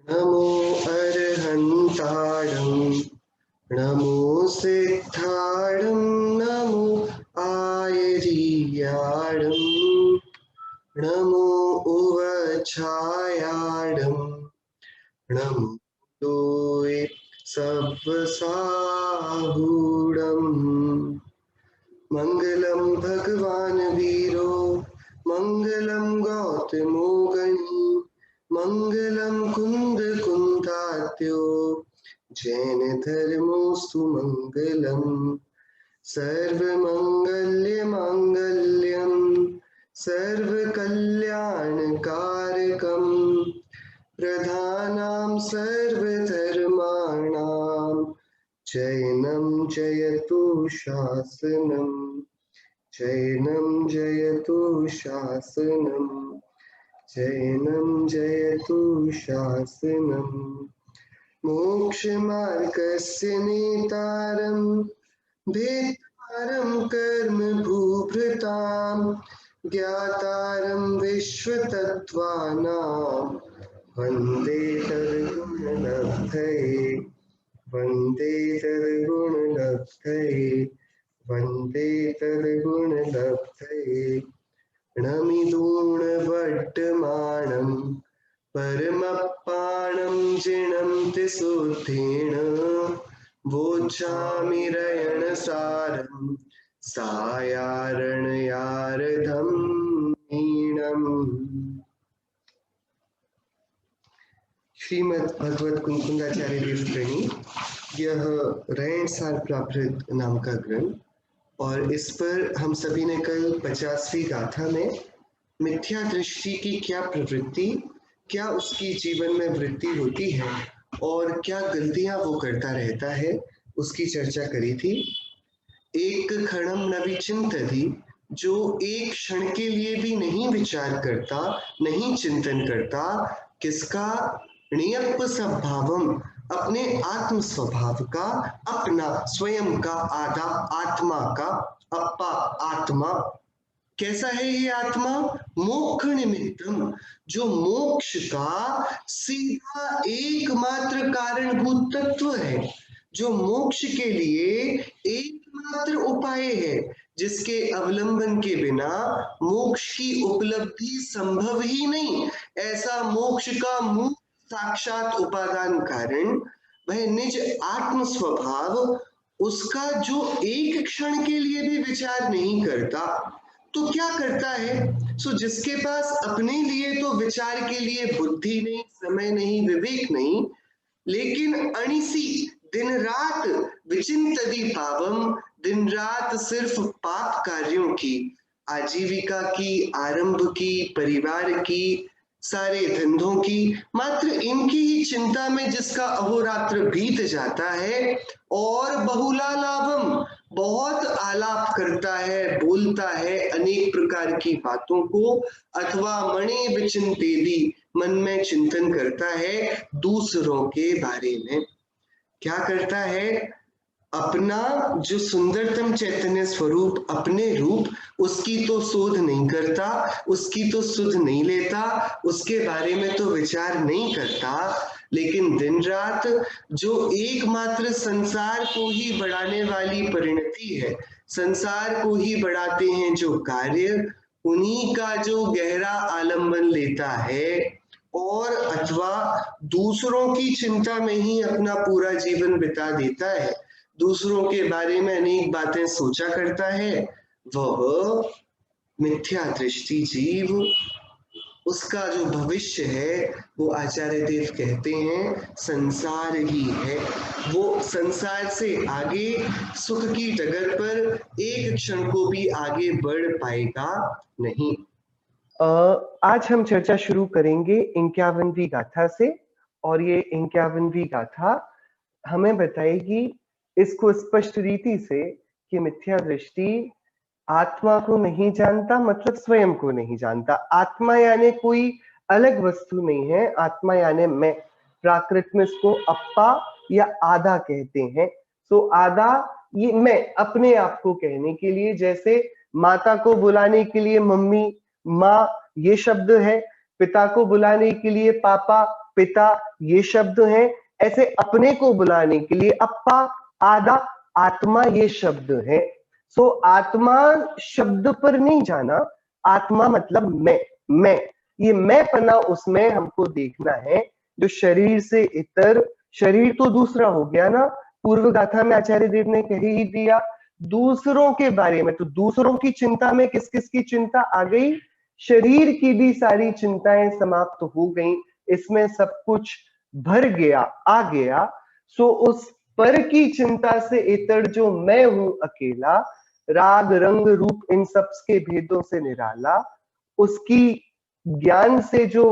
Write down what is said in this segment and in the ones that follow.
नमो अर्हन्तारं नमो सिद्धारं नमो आयर्याडं नमो उवछायाडं नमो दोय सव्वसाहूडम् मंगलम भगवान वीरो मंगलम गौतमो गणी मंगलम कुंद कुंदात्यो जैन धर्मोस्तु मंगलम सर्वमंगल्य मांगल्यम सर्वकल्याणकारकम प्रधानां सर्वधर्माणां जैनं जयतु शासनम् जैनं जयतु शासनम् जैनं जयतु शासनम् मोक्षमार्गस्य नेतारं भेदारं कर्म भूभृतां ज्ञातारं विश्वतत्त्वानां वन्दे तद्गुणलब्धये वन्दे तद्गुणलब्धये वन्दे तद्गुणलब्धये नमिदूणवड्डमाणं परमप्पाणं जिनं तिसुद्धेन वोचामि रयणसारं सायारणयारधं मीणम्। श्रीमद् भगवत कुंकुंदाचार्य देव प्रणीत यह रयणसार प्राकृत नाम का ग्रंथ, और इस पर हम सभी ने कल 50वीं गाथा में मिथ्या दृष्टि की क्या प्रवृत्ति, क्या उसकी जीवन में वृत्ति होती है और क्या गलतियां वो करता रहता है, उसकी चर्चा करी थी। एक क्षणम न विचिंतति, जो एक क्षण के लिए भी नहीं विचार करता, नहीं चिंतन करता, किसका? नियप स्वभावम, अपने आत्म स्वभाव का, अपना स्वयं का, आधा आत्मा का, अपा आत्मा। कैसा है ये आत्मा? मोक्ष निमित्तम, जो मोक्ष का सीधा एकमात्र कारणभूत तत्व है, जो मोक्ष के लिए एकमात्र उपाय है, जिसके अवलंबन के बिना मोक्ष की उपलब्धि संभव ही नहीं। ऐसा मोक्ष का मूल साक्षात उपादान कारण वह निज आत्म स्वभाव, उसका जो एक क्षण के लिए भी विचार नहीं करता, तो क्या करता है? सो जिसके पास अपने लिए तो विचार के लिए बुद्धि नहीं, समय नहीं, विवेक नहीं, लेकिन अणिसी दिन रात विचिंतति पावम, दिन रात सिर्फ पाप कार्यों की, आजीविका की, आरंभ की, परिवार की, सारे धंधों की, मात्र इनकी ही चिंता में जिसका अहोरात्र बीत जाता है, और बहुला लाभम, बहुत आलाप करता है, बोलता है अनेक प्रकार की बातों को, अथवा मणि विचिंतेदी, मन में चिंतन करता है दूसरों के बारे में। क्या करता है? अपना जो सुंदरतम चैतन्य स्वरूप, अपने रूप, उसकी तो शोध नहीं करता, उसकी तो सुध नहीं लेता, उसके बारे में तो विचार नहीं करता, लेकिन दिन रात जो एकमात्र संसार को ही बढ़ाने वाली परिणति है, संसार को ही बढ़ाते हैं जो कार्य, उन्हीं का जो गहरा आलंबन लेता है, और अथवा दूसरों की चिंता में ही अपना पूरा जीवन बिता देता है, दूसरों के बारे में अनेक बातें सोचा करता है, वह मिथ्या दृष्टि जीव, उसका जो भविष्य है वो आचार्य देव कहते हैं संसार ही है। वो संसार से आगे सुख की डगर पर एक क्षण को भी आगे बढ़ पाएगा नहीं। आज हम चर्चा शुरू करेंगे 51वीं गाथा से, और ये 51वीं गाथा हमें बताएगी इसको स्पष्ट रीति से कि मिथ्या दृष्टि आत्मा को नहीं जानता, मतलब स्वयं को नहीं जानता। आत्मा यानी कोई अलग वस्तु नहीं है, आत्मा यानी मैं। प्राकृत में इसको अप्पा या आधा कहते हैं। तो आधा ये मैं, अपने आप को कहने के लिए, जैसे माता को बुलाने के लिए मम्मी, माँ, ये शब्द है। पिता को बुलाने के लिए पापा, पिता, ये शब्द हैं। ऐसे अपने को बुलाने के लिए अप्पा, आदा, आत्मा ये शब्द हैं। सो आत्मा शब्द पर नहीं जाना, आत्मा मतलब मैं, ये मैं पना उसमें हमको देखना है जो शरीर से इतर, शरीर तो दूसरा हो गया ना, पूर्व गाथा में आचार्य देव ने कह ही दिया। दूसरों के बारे में, तो दूसरों की चिंता में किस किस की चिंता आ गई, शरीर की भी सारी चिंताएं समाप्त हो गई, इसमें सब कुछ भर गया, आ गया। सो उस पर की चिंता से इतर जो मैं हूं अकेला, राग रंग रूप इन सब के भेदों से निराला, उसकी ज्ञान से जो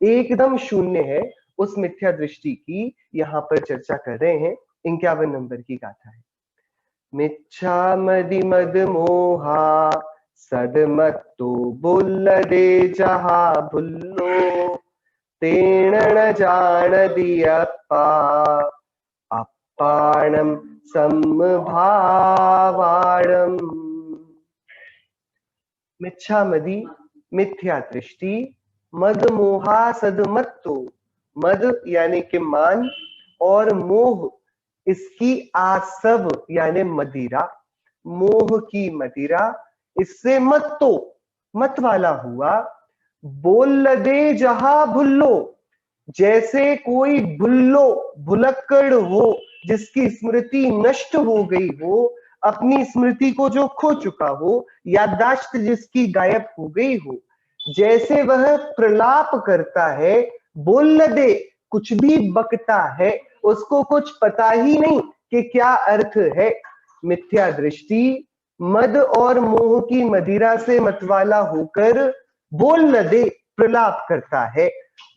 एकदम शून्य है, उस मिथ्या दृष्टि की यहाँ पर चर्चा कर रहे हैं। 51 नंबर की गाथा है। मिच्छा मदि मद मोहा सदमत्तो बुल्लदे जहा भुल्लो तेण न जान दियप्पा अप्पाणम समभावाणम। मिच्छा मदि मिथ्या दृष्टि, मद मोहा सदमत्तो, मद यानी कि मान, और मोह इसकी आसव यानी मदिरा, मोह की मदिरा, इससे मत्तो मत वाला हुआ, बोल दे जहा भुल्लो, जैसे कोई भुल्लो भुलक्कड़ हो, जिसकी स्मृति नष्ट हो गई हो, अपनी स्मृति को जो खो चुका हो, याददाश्त जिसकी गायब हो गई हो, जैसे वह प्रलाप करता है, बोल दे कुछ भी बकता है, उसको कुछ पता ही नहीं कि क्या अर्थ है। मिथ्या दृष्टि मद और मोह की मदिरा से मतवाला होकर बोल दे प्रलाप करता है।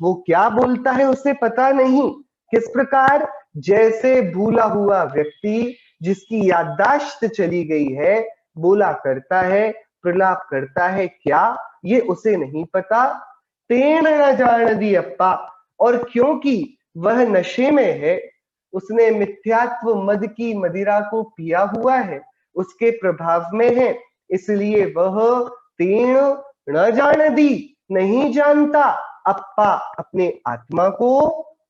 वो क्या बोलता है उसे पता नहीं, किस प्रकार, जैसे भूला हुआ व्यक्ति जिसकी याददाश्त चली गई है, बोला करता है, प्रलाप करता है, क्या ये उसे नहीं पता। तेण न जान दी अप्पा, और क्योंकि वह नशे में है, उसने मिथ्यात्व मद की मदिरा को पिया हुआ है, उसके प्रभाव में है, इसलिए वह तेण न जान दी नहीं जानता अप्पा अपने आत्मा को,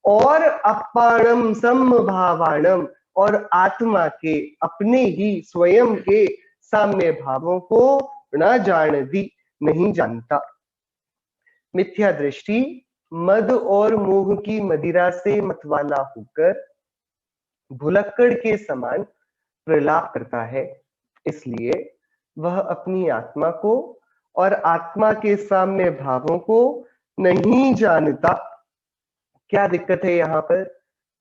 और अप्पाणम समभावाणम, और आत्मा के अपने ही स्वयं के साम्य भावों को न जान दी नहीं जानता। मिथ्या दृष्टि मद और मोह की मदिरा से मतवाला होकर भुलक्कड़ के समान प्रलाप करता है, इसलिए वह अपनी आत्मा को और आत्मा के साम्य भावों को नहीं जानता। क्या दिक्कत है यहाँ पर?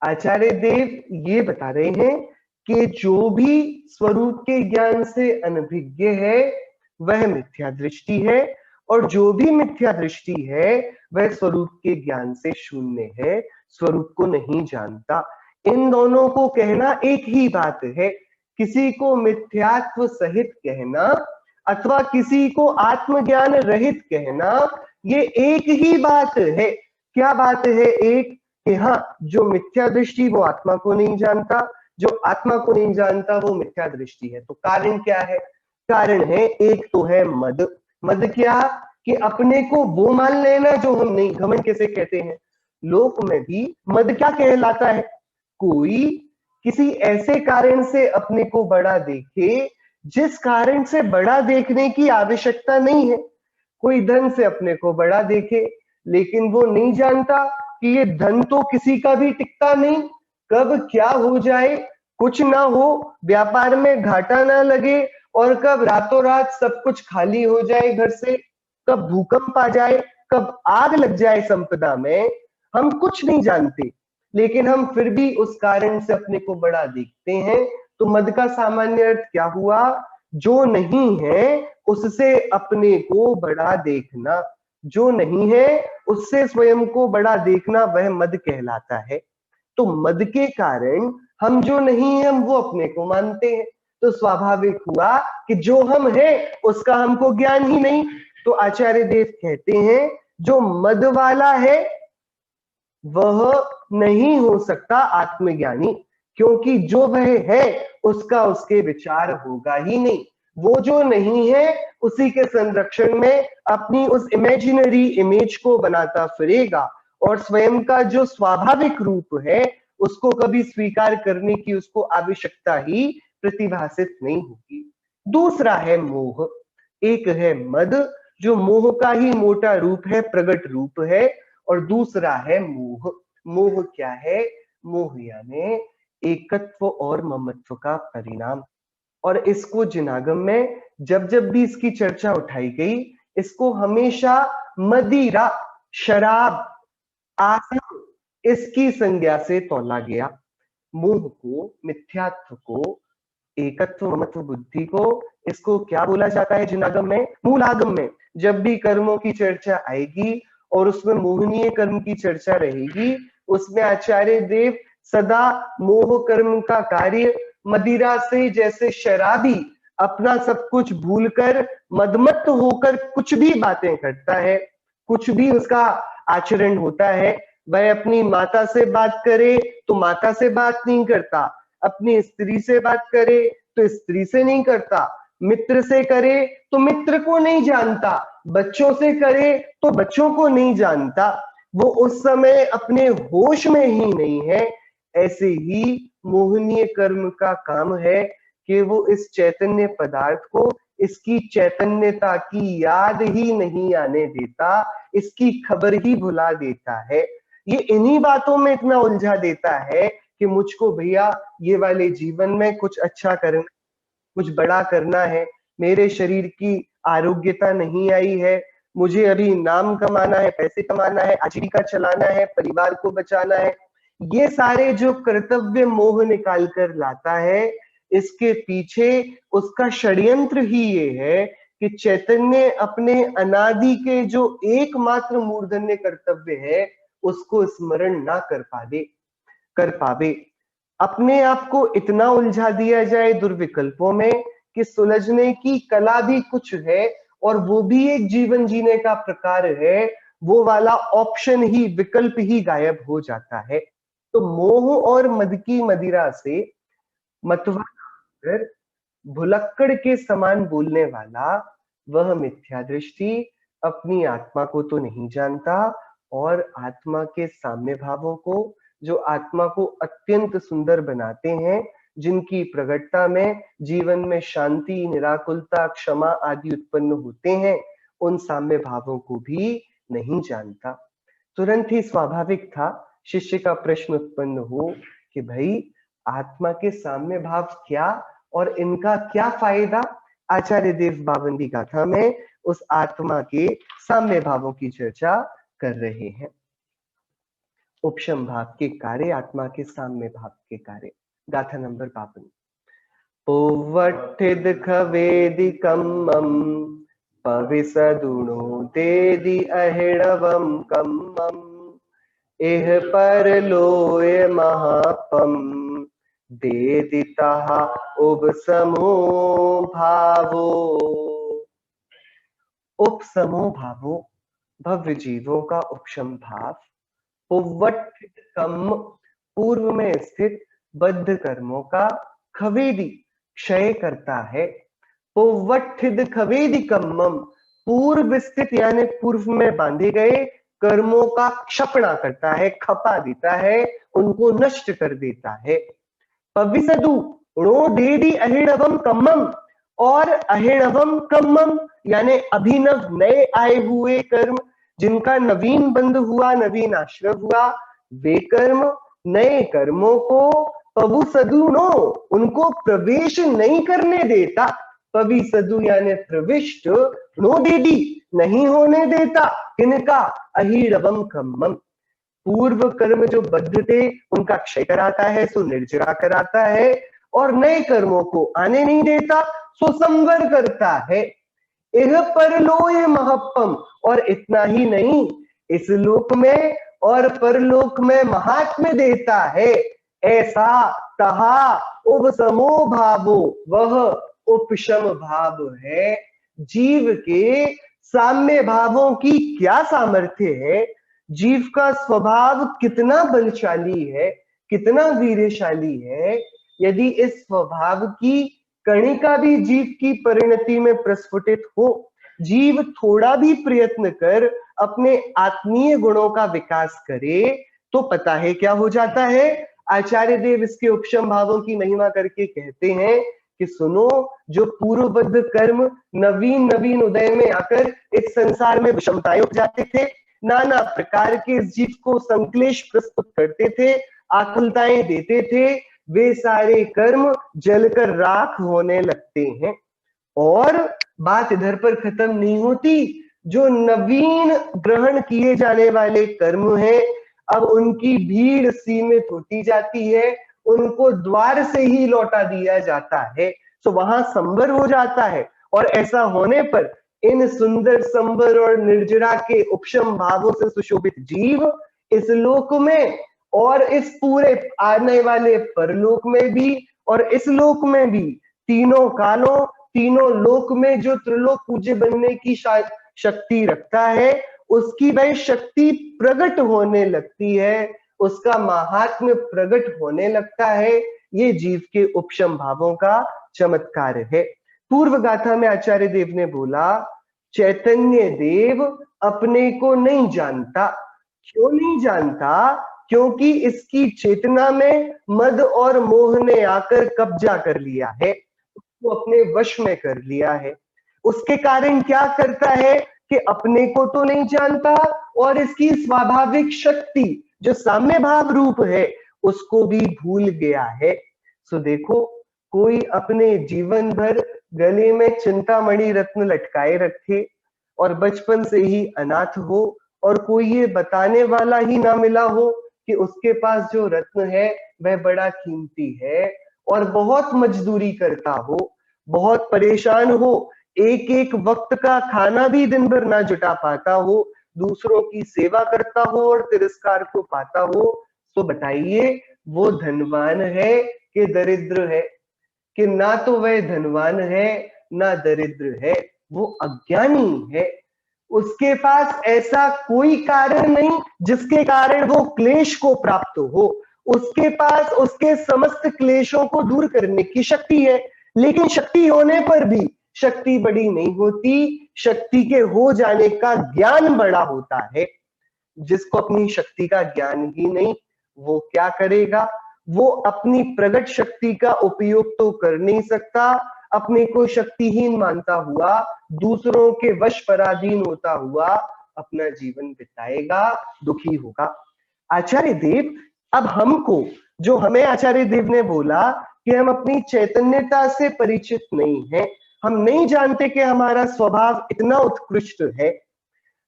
आचार्य देव ये बता रहे हैं कि जो भी स्वरूप के ज्ञान से अनभिज्ञ है वह मिथ्या दृष्टि है, और जो भी मिथ्या दृष्टि है वह स्वरूप के ज्ञान से शून्य है, स्वरूप को नहीं जानता। इन दोनों को कहना एक ही बात है। किसी को मिथ्यात्व सहित कहना अथवा किसी को आत्मज्ञान रहित कहना, ये एक ही बात है। क्या बात है? एक कि हाँ, जो मिथ्या दृष्टि वो आत्मा को नहीं जानता, जो आत्मा को नहीं जानता वो मिथ्या दृष्टि है। तो कारण क्या है? कारण है एक तो है मद। मद क्या? कि अपने को वो मान लेना जो हम नहीं। घमंड कैसे कहते हैं? लोक में भी मद क्या कहलाता है? कोई किसी ऐसे कारण से अपने को बड़ा देखे जिस कारण से बड़ा देखने की आवश्यकता नहीं है। कोई धन से अपने को बड़ा देखे, लेकिन वो नहीं जानता कि ये धन तो किसी का भी टिकता नहीं, कब क्या हो जाए, कुछ ना हो, व्यापार में घाटा ना लगे, और कब रातों रात सब कुछ खाली हो जाए घर से, कब भूकंप आ जाए, कब आग लग जाए संपदा में, हम कुछ नहीं जानते, लेकिन हम फिर भी उस कारण से अपने को बड़ा देखते हैं। तो मद का सामान्य अर्थ क्या हुआ? जो नहीं है उससे अपने को बड़ा देखना, जो नहीं है उससे स्वयं को बड़ा देखना, वह मद कहलाता है। तो मद के कारण हम जो नहीं है हम वो अपने को मानते हैं, तो स्वाभाविक हुआ कि जो हम है उसका हमको ज्ञान ही नहीं। तो आचार्य देव कहते हैं जो मद वाला है वह नहीं हो सकता आत्मज्ञानी, क्योंकि जो वह है उसका उसके विचार होगा ही नहीं। वो जो नहीं है उसी के संरक्षण में अपनी उस इमेजिनरी इमेज को बनाता फिरेगा, और स्वयं का जो स्वाभाविक रूप है उसको कभी स्वीकार करने की उसको आवश्यकता ही प्रतिभासित नहीं होगी। दूसरा है मोह। एक है मद, जो मोह का ही मोटा रूप है, प्रगट रूप है, और दूसरा है मोह। मोह क्या है? मोह यानी एकत्व और ममत्व का परिणाम। और इसको जिनागम में जब जब भी इसकी चर्चा उठाई गई, इसको हमेशा मदिरा, शराब, आसन, इसकी संज्ञा से तौला गया। मोह को, मिथ्यात्व को, एकत्व ममत्व बुद्धि को, इसको क्या बोला जाता है जिनागम में? मूलागम में जब भी कर्मों की चर्चा आएगी और उसमें मोहनीय कर्म की चर्चा रहेगी, उसमें आचार्य देव सदा मोह कर्म का कार्य मदिरा से, जैसे शराबी अपना सब कुछ भूलकर मदमत्त होकर कुछ भी बातें करता है, कुछ भी उसका आचरण होता है। वह अपनी माता से बात करे तो माता से बात नहीं करता, अपनी स्त्री से बात करे तो स्त्री से नहीं करता, मित्र से करे तो मित्र को नहीं जानता, बच्चों से करे तो बच्चों को नहीं जानता। वो उस समय अपने होश में ही नहीं है। ऐसे ही मोहनीय कर्म का काम है कि वो इस चैतन्य पदार्थ को इसकी चैतन्यता की याद ही नहीं आने देता, इसकी खबर ही भुला देता है। ये इन्हीं बातों में इतना उलझा देता है कि मुझको भैया ये वाले जीवन में कुछ अच्छा करना, कुछ बड़ा करना है, मेरे शरीर की आरोग्यता नहीं आई है, मुझे अभी नाम कमाना है, पैसे कमाना है, आजीविका चलाना है, परिवार को बचाना है। ये सारे जो कर्तव्य मोह निकाल कर लाता है, इसके पीछे उसका षड्यंत्र ही ये है कि चैतन्य अपने अनादि के जो एकमात्र मूर्धन्य कर्तव्य है उसको स्मरण ना कर पावे। अपने आप को इतना उलझा दिया जाए दुर्विकल्पों में कि सुलझने की कला भी कुछ है और वो भी एक जीवन जीने का प्रकार है, वो वाला ऑप्शन ही, विकल्प ही गायब हो जाता है। तो मोह और मद की मदिरा से मतवा कर भुलक्कड़ के समान बोलने वाला वह मिथ्या दृष्टि अपनी आत्मा को तो नहीं जानता, और आत्मा के साम्य भावों को, जो आत्मा को अत्यंत सुंदर बनाते हैं, जिनकी प्रगटता में जीवन में शांति, निराकुलता, क्षमा आदि उत्पन्न होते हैं, उन साम्य भावों को भी नहीं जानता। तुरंत ही स्वाभाविक था शिष्य का प्रश्न उत्पन्न हो कि भाई आत्मा के साम्य भाव क्या और इनका क्या फायदा? आचार्य देव 52वीं गाथा में उस आत्मा के साम्य भावों की चर्चा कर रहे हैं। उपशम भाव के कार्य, आत्मा के साम्य भाव के कार्य। गाथा नंबर 52। पुवट्ठिद खवेदिकम्मं पविसदुणो देदि अहिणवं कम्मं इह परलोय महापम देदितः उपसमो भावो। उपसमो भावो, भव्य जीवों का उपशम भाव। पुवट्ठिद कम्म, पूर्व में स्थित बद्ध कर्मों का, खवेदी, क्षय करता है। पुवट्ठिद खवेदी कम्मम, पूर्व स्थित यानी पूर्व में बांधे गए कर्मों का क्षपणा करता है, खपा देता है, उनको नष्ट कर देता है। पविसदु णो देदी अहिणवम कम्मम, और अहिणवम कम्मम यानी अभिनव नए आए हुए कर्म, जिनका नवीन बंध हुआ, नवीन आश्रय हुआ, वे कर्म, नए कर्मों को पवुसदुनो, उनको प्रवेश नहीं करने देता। पविसदु यानी प्रविष्ट, नो देदी नहीं होने देता, किनका? अहिणवम कम्मम, पूर्व कर्म जो बद्ध थे उनका क्षय कराता है, सो निर्जरा कराता है, और नए कर्मों को आने नहीं देता, सो संवर करता है। इह परलोय महत्तम, और इतना ही नहीं, इस लोक में और परलोक में महात्म्य देता है। ऐसा तहा उपसमो भावो, वह उपशम भाव है। जीव के साम्य भावों की क्या सामर्थ्य है, जीव का स्वभाव कितना बलशाली है, कितना वीरशाली है। यदि इस स्वभाव की कणिका भी जीव की परिणति में प्रस्फुटित हो, जीव थोड़ा भी प्रयत्न कर अपने आत्मीय गुणों का विकास करे तो पता है क्या हो जाता है। आचार्य देव इसके उपशम भावों की महिमा करके कहते हैं कि सुनो, जो पूर्वबद्ध कर्म नवीन नवीन उदय में आकर इस संसार में विषमताएं उपजाते थे, नाना प्रकार के इस जीव को संक्लेश प्रस्तुत करते थे, आकुलताएं देते थे, वे सारे कर्म जलकर राख होने लगते हैं। और बात इधर पर खत्म नहीं होती, जो नवीन ग्रहण किए जाने वाले कर्म हैं, अब उनकी भीड़ सीमित होती जाती है, उनको द्वार से ही लौटा दिया जाता है, तो वहां संवर हो जाता है। और ऐसा होने पर इन सुंदर संवर और निर्जरा के उपशम भावों से सुशोभित जीव इस लोक में और इस पूरे आने वाले परलोक में भी और इस लोक में भी, तीनों कालों तीनों लोक में जो त्रिलोक पूज्य बनने की शक्ति रखता है, उसकी वह शक्ति प्रकट होने लगती है, उसका महात्म्य प्रकट होने लगता है। ये जीव के उपशम भावों का चमत्कार है। पूर्व गाथा में आचार्य देव ने बोला, चैतन्य देव अपने को नहीं जानता। क्यों नहीं जानता? क्योंकि इसकी चेतना में मद और मोह ने आकर कब्जा कर लिया है, उसको अपने वश में कर लिया है। उसके कारण क्या करता है कि अपने को तो नहीं जानता और इसकी स्वाभाविक शक्ति जो साम्य भाव रूप है उसको भी भूल गया है। सो देखो, कोई अपने जीवन भर गले में चिंतामणि रत्न लटकाए रखे और बचपन से ही अनाथ हो और कोई ये बताने वाला ही ना मिला हो कि उसके पास जो रत्न है वह बड़ा कीमती है, और बहुत मजदूरी करता हो, बहुत परेशान हो, एक एक वक्त का खाना भी दिन भर ना जुटा पाता हो, दूसरों की सेवा करता हो और तिरस्कार को पाता हो, तो बताइए वो धनवान है कि दरिद्र है? कि ना तो वह धनवान है ना दरिद्र है, वो अज्ञानी है। उसके पास ऐसा कोई कारण नहीं जिसके कारण वो क्लेश को प्राप्त हो, उसके पास उसके समस्त क्लेशों को दूर करने की शक्ति है, लेकिन शक्ति होने पर भी शक्ति बड़ी नहीं होती, शक्ति के हो जाने का ज्ञान बड़ा होता है। जिसको अपनी शक्ति का ज्ञान ही नहीं, वो क्या करेगा? वो अपनी प्रगट शक्ति का उपयोग तो कर नहीं सकता, अपने को शक्तिहीन मानता हुआ, दूसरों के वश पराधीन होता हुआ अपना जीवन बिताएगा, दुखी होगा। आचार्य देव अब हमको, जो हमें आचार्य देव ने बोला कि हम अपनी चैतन्यता से परिचित नहीं है, हम नहीं जानते कि हमारा स्वभाव इतना उत्कृष्ट है,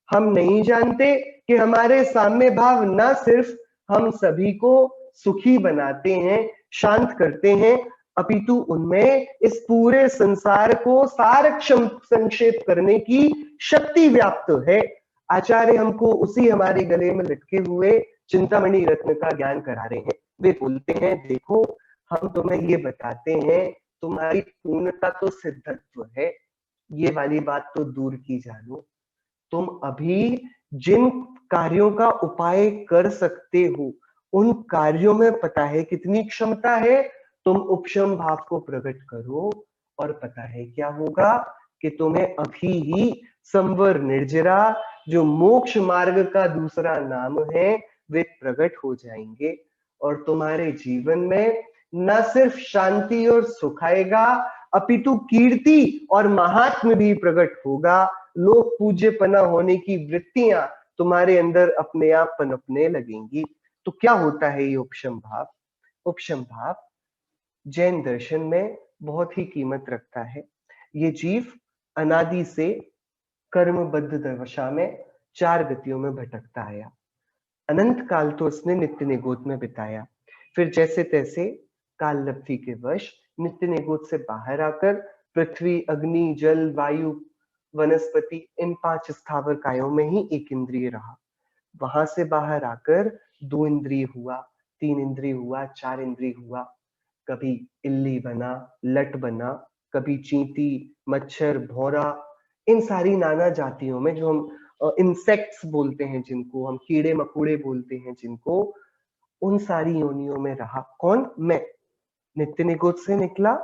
हम नहीं जानते कि हमारे साम्य भाव न सिर्फ हम सभी को सुखी बनाते हैं, शांत करते हैं, अपितु उनमें इस पूरे संसार को सारक्षम संक्षेप करने की शक्ति व्याप्त है। आचार्य हमको उसी हमारे गले में लटके हुए चिंतामणि रत्न का ज्ञान करा रहे हैं। वे बोलते हैं, देखो हम तुम्हें ये बताते हैं, तुम्हारी पूर्णता तो सिद्धत्व है, ये वाली बात तो दूर की जानो, तुम अभी जिन कार्यों का उपाय कर सकते हो उन कार्यों में पता है कितनी क्षमता है, तुम उपशम भाव को प्रकट करो और पता है क्या होगा कि तुम्हें अभी ही संवर निर्जरा, जो मोक्ष मार्ग का दूसरा नाम है, वे प्रकट हो जाएंगे और तुम्हारे जीवन में न सिर्फ शांति और सुख आएगा, अपितु कीर्ति और महात्म्य भी प्रकट होगा। लोक पूज्यपना होने की वृत्तियां तुम्हारे अंदर अपने आप पनपने लगेंगी। तो क्या होता है ये उपशम भाव? उपशम भाव जैन दर्शन में बहुत ही कीमत रखता है। ये जीव अनादि से कर्मबद्ध दशा में चार गतियों में भटकता आया, अनंत काल तो उसने नित्य निगोद में बिताया, फिर जैसे तैसे काल लब्धि के वश नित्य निगोद से बाहर आकर पृथ्वी, अग्नि, जल, वायु, वनस्पति, इन पांच स्थावर कायों में ही एक इंद्रिय रहा। वहां से बाहर आकर दो इंद्रिय हुआ, तीन इंद्रिय हुआ, चार इंद्रिय हुआ, कभी इल्ली बना, लट बना, कभी चींटी, मच्छर, भौरा, इन सारी नाना जातियों में, जो हम इंसेक्ट्स बोलते हैं जिनको, हम कीड़े मकोड़े बोलते हैं जिनको, उन सारी योनियों में रहा। कौन? मैं। नित्य निगोद से निकला,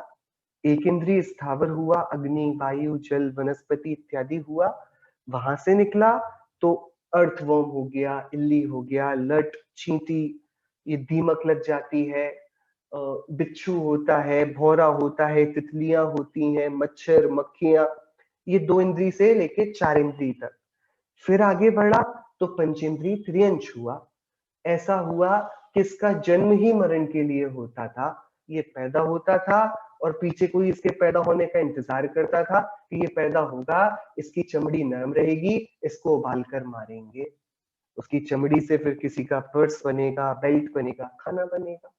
एक इंद्रिय स्थावर हुआ, अग्नि, वायु, जल, वनस्पति इत्यादि हुआ। वहां से निकला तो अर्थवर्म हो गया, इल्ली हो गया, लट, चींटी, ये दीमक लग जाती है, बिच्छू होता है, भौरा होता है, तितलियां होती हैं, मच्छर, मक्खियां, ये 2 इंद्री से लेके 4 इंद्री तक। फिर आगे बढ़ा तो पंचेंद्री त्रियंश हुआ। ऐसा हुआ कि इसका जन्म ही मरण के लिए होता था। ये पैदा होता था और पीछे कोई इसके पैदा होने का इंतजार करता था कि ये पैदा होगा, इसकी चमड़ी नरम रहेगी, इसको उबाल कर मारेंगे, उसकी चमड़ी से फिर किसी का पर्स बनेगा, बेल्ट बनेगा, खाना बनेगा।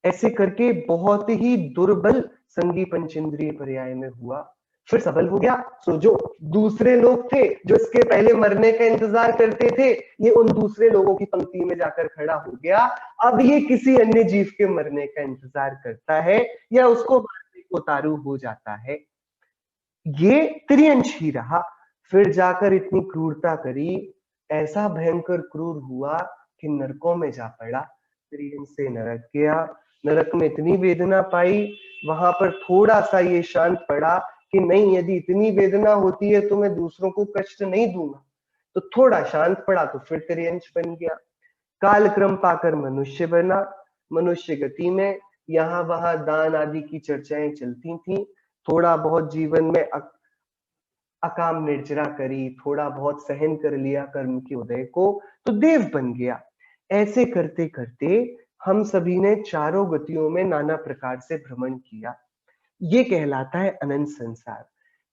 ऐसे करके बहुत ही दुर्बल संगी पंचेंद्रिय पर्याय में हुआ, फिर सबल हो गया। सो जो दूसरे लोग थे जो इसके पहले मरने का इंतजार करते थे, ये उन दूसरे लोगों की पंक्ति में जाकर खड़ा हो गया। अब ये किसी अन्य जीव के मरने का इंतजार करता है या उसको मारने को उतारू हो जाता है। ये त्रियंश ही रहा। फिर जाकर इतनी क्रूरता करी, ऐसा भयंकर क्रूर हुआ कि नरकों में जा पड़ा। त्रियंश से नरक गया, नरक में इतनी वेदना पाई, वहां पर थोड़ा सा ये शांत पड़ा कि नहीं, यदि इतनी वेदना होती है तो मैं दूसरों को कष्ट नहीं दूंगा। तो थोड़ा शांत पड़ा तो फिर त्रियंश बन गया। कालक्रम पाकर मनुष्य बना। मनुष्य गति में यहाँ वहां दान आदि की चर्चाएं चलती थी। थोड़ा बहुत जीवन में अकाम निर्जरा करी, थोड़ा बहुत सहन कर लिया कर्म के उदय को, तो देव बन गया। ऐसे करते करते हम सभी ने चारों गतियों में नाना प्रकार से भ्रमण किया। ये कहलाता है अनंत संसार।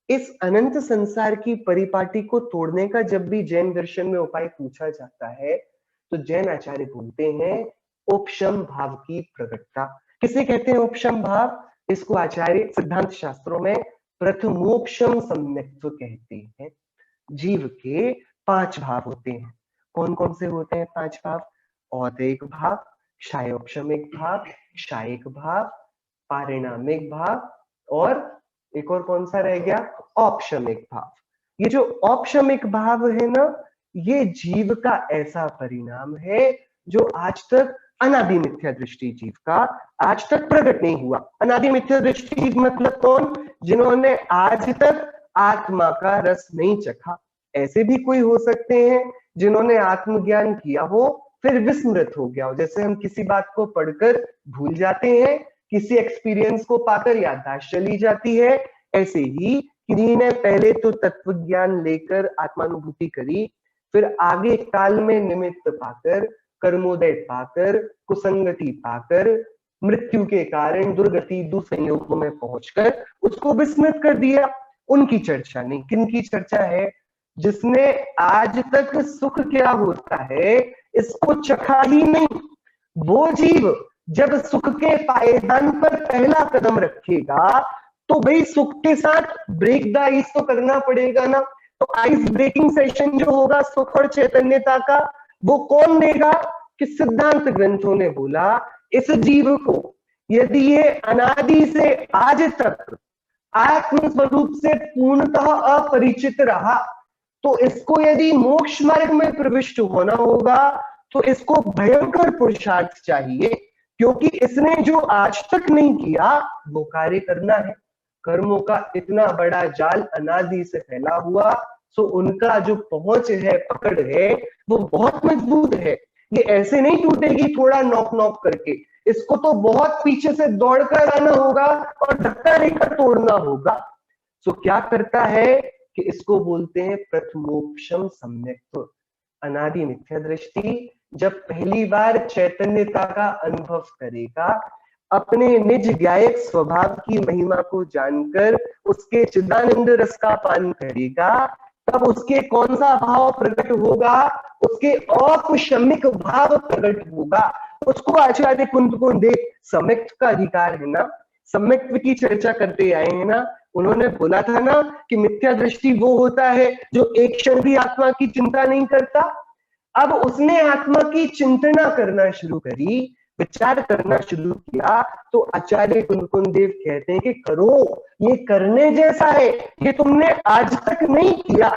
इस अनंत संसार की परिपाटी को तोड़ने का जब भी जैन दर्शन में उपाय पूछा जाता है, तो जैन आचार्य बोलते हैं उपशम भाव की प्रकटता। किसे कहते हैं उपशम भाव? इसको आचार्य सिद्धांत शास्त्रों में प्रथमोपशम सम्यक्त्व कहते हैं। जीव के 5 भाव होते हैं। कौन कौन से होते हैं 5 भाव? औदैक भाव, क्षायोपशमिक भाव, क्षायिक भाव, पारिणामिक भाव, और एक और कौन सा रह गया? औपशमिक भाव। ये जो औपशमिक भाव है ना, ये जीव का ऐसा परिणाम है जो आज तक अनादि मिथ्या दृष्टि जीव का आज तक प्रकट नहीं हुआ। अनादि मिथ्या दृष्टि मतलब कौन? जिन्होंने आज तक आत्मा का रस नहीं चखा। ऐसे भी कोई हो सकते हैं जिन्होंने आत्मज्ञान किया हो फिर विस्मृत हो गया हो। जैसे हम किसी बात को पढ़कर भूल जाते हैं, किसी एक्सपीरियंस को पाकर याददाश्त चली जाती है, ऐसे ही किन्हीं ने पहले तो तत्व ज्ञान लेकर आत्मानुभूति करी, फिर आगे काल में निमित्त पाकर, कर्मोदय पाकर, कुसंगति पाकर, मृत्यु के कारण दुर्गति दुसंयोगों में पहुंचकर उसको विस्मृत कर दिया। उनकी चर्चा नहीं। किनकी चर्चा है? जिसने आज तक सुख क्या होता है इसको चखा ही नहीं। वो जीव जब सुख के पायदान पर पहला कदम रखेगा तो भाई सुख के साथ ब्रेक द आइस तो करना पड़ेगा ना। तो आइस ब्रेकिंग सेशन जो होगा सुख और चैतन्यता का, वो कौन देगा? कि सिद्धांत ग्रंथों ने बोला इस जीव को यदि ये अनादि से आज तक आत्म स्वरूप से पूर्णतः अपरिचित रहा, तो इसको यदि मोक्ष मार्ग में प्रविष्ट होना होगा तो इसको भयंकर पुरुषार्थ चाहिए, क्योंकि इसने जो आज तक नहीं किया वो कार्य करना है। कर्मों का इतना बड़ा जाल अनादि से फैला हुआ, सो उनका जो पहुंच है, पकड़ है, वो बहुत मजबूत है। ये ऐसे नहीं टूटेगी थोड़ा नॉक नॉक करके, इसको तो बहुत पीछे से दौड़कर आना होगा और धक्का लेकर तोड़ना होगा। सो क्या करता है कि इसको बोलते हैं प्रथमोपशम सम्यक्त्व। अनादि मिथ्या दृष्टि जब पहली बार चैतन्यता का अनुभव करेगा, अपने निज ज्ञायक स्वभाव की महिमा को जानकर उसके चिदानंद रस का पान करेगा, तब उसके कौन सा भाव प्रकट होगा? उसके औपशमिक भाव प्रकट होगा। उसको आचार्य कुंद को देख, सम्यक्त्व का अधिकार है ना, सम्यक्त्व की चर्चा करते आए हैं ना। उन्होंने बोला था ना कि मिथ्या दृष्टि वो होता है जो एक क्षण भी आत्मा की चिंता नहीं करता। अब उसने आत्मा की चिंतना करना शुरू करी, विचार करना शुरू किया, तो आचार्य कुंद देव कहते हैं कि करो, ये करने जैसा है, ये तुमने आज तक नहीं किया।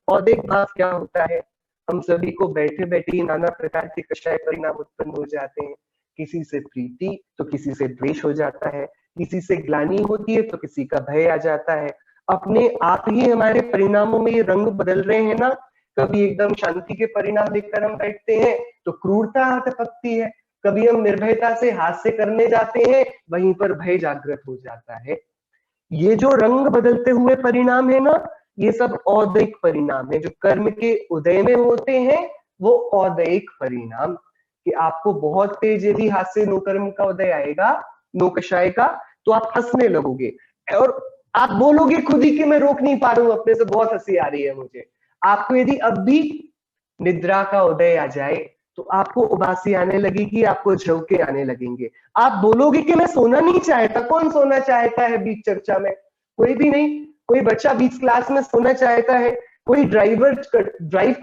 और एक भाव क्या होता है? हम सभी को बैठे बैठे नाना प्रकार के कषाय परिणाम उत्पन्न हो जाते हैं। किसी से प्रीति तो किसी से द्वेष हो जाता है, किसी से ग्लानि होती है तो किसी का भय आ जाता है। अपने आप ही हमारे परिणामों में ये रंग बदल रहे हैं ना। कभी एकदम शांति के परिणाम देखकर हम बैठते हैं तो क्रूरता टपकती है, कभी हम निर्भयता से हास्य करने जाते हैं, वहीं पर भय जागृत हो जाता है। ये जो रंग बदलते हुए परिणाम है ना, ये सब औदैहिक परिणाम है। जो कर्म के उदय में होते हैं वो औदैहिक परिणाम, कि आपको बहुत तेज यदि हास्य नो कर्म का उदय आएगा, नो कषाय का, तो आप हंसने लगोगे और आप बोलोगे खुद ही कि मैं रोक नहीं पा रहा हूं अपने से, बहुत हंसी आ रही है मुझे। आपको यदि अब भी निद्रा का उदय आ जाए तो आपको उबासी आने लगेगी, आपको झवके आने लगेंगे, आप बोलोगे कि मैं सोना नहीं चाहता। कौन सोना चाहता है बीच चर्चा में? कोई भी नहीं। कोई बच्चा बीच क्लास में सोना चाहता है? कोई ड्राइव